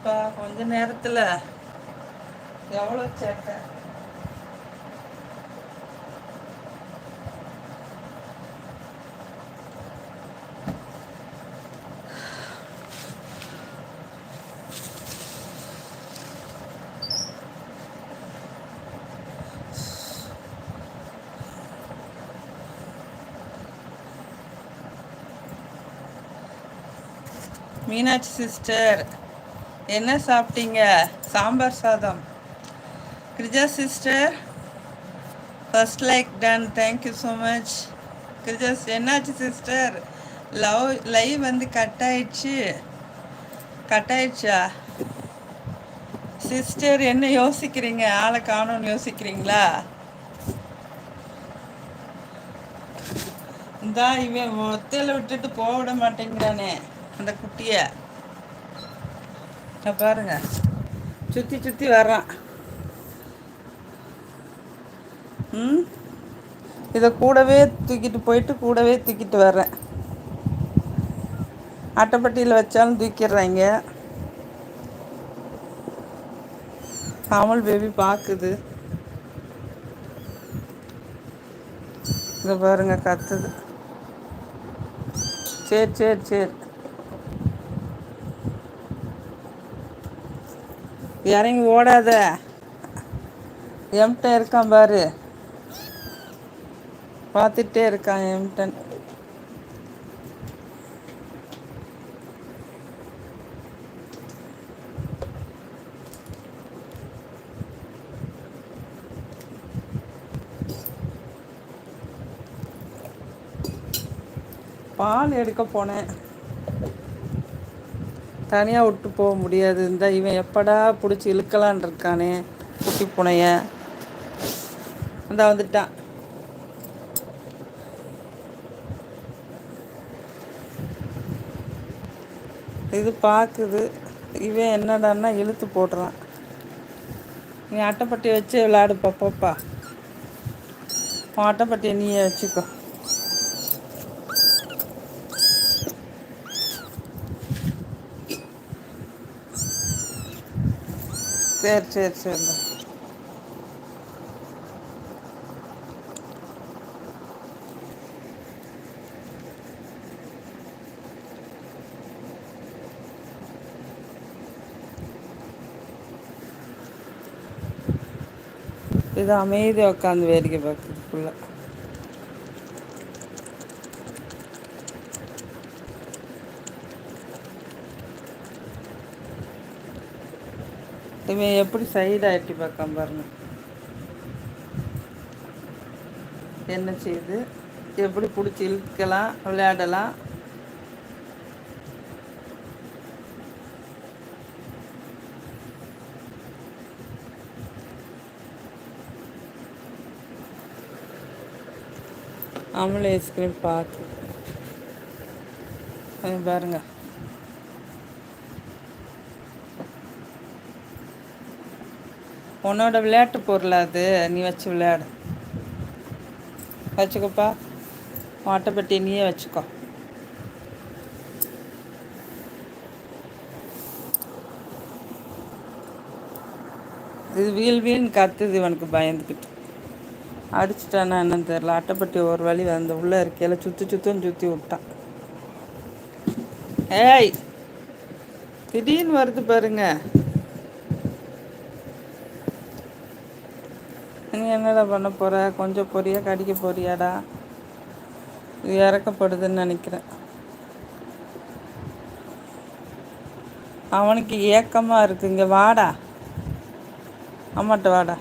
அப்பா கொஞ்ச நேரத்தில் எவ்வளோ சேட்டை. மீனாட்சி சிஸ்டர் என்ன சாப்பிட்டீங்க? சாம்பார் சாதம். Girija sister first like done, thank you so much. Girija என்னாச்சு சிஸ்டர்? லைவ் வந்து கட் ஆயிடுச்சா சிஸ்டர்? என்ன யோசிக்கிறீங்க? ஆளை காணோன்னு யோசிக்கிறீங்களா? இந்தா இவன் ஒத்தையில விட்டுட்டு போக விட மாட்டேங்கிறானே அந்த குட்டிய. பாருங்க, சுற்றி சுற்றி வர்றான். ம், இதை கூடவே தூக்கிட்டு போயிட்டு கூடவே தூக்கிட்டு வர்றேன். அட்டைப்பட்டியில் வச்சாலும் தூக்கிடுறாங்க. அமல் பேபி பார்க்குது. இதை பாருங்க, கத்துது. சரி சரி சரி, இறங்கி ஓடாத. எம்டன் இருக்கான் பாரு, பார்த்துட்டே இருக்கான் எம்டன். பால் எடுக்க போனேன், தனியாக விட்டு போக முடியாது. இந்த இவன் எப்படா பிடிச்சி இழுக்கலான் இருக்கானே குட்டி பூனைய. அந்த வந்துட்டான். இது பார்க்குது. இவன் என்னடான்னா இழுத்து போடுறான். நீ அட்டைப்பட்டி வச்சு விளையாடு பாப்பாப்பா. உன் அட்டைப்பட்டியை நீயே வச்சுக்கோ. சரி சரி சரி, இது அமைதியாக உட்காந்து வேடிக்கை பார்க்குது ஃபுல்லாக. இவன் எப்படி சைடாக எட்டி பார்க்காம பாருங்க. என்ன செய்யுது? எப்படி பிடிச்சி இழுக்கலாம், விளையாடலாம். அவங்களே ஐஸ்கிரீம் பார்த்து பாருங்க. உன்னோட விளையாட்டு பொருள் அது, நீ வச்சு விளையாடு. வச்சுக்கப்பா, அட்டைப்பட்டி நீயே வச்சுக்கோ. இது வீல் வீல்னு கத்துது. இவனுக்கு பயந்துக்கிட்டு அடிச்சிட்டானா என்னன்னு தெரில. அட்டைப்பட்டி ஒரு வழி வந்து உள்ளே இருக்கையில் சுற்றுன்னு சுற்றி விட்டான். ஏய், திடீர்னு வருது பாருங்க. நீ என்னடா பண்ண போகிற? கொஞ்சம் பொரியா கடிக்க போறியாடா? இது இறக்கப்படுதுன்னு நினைக்கிறேன். அவனுக்கு ஏக்கமாக இருக்குங்க. வாடா, அம்மாட்ட வாடா.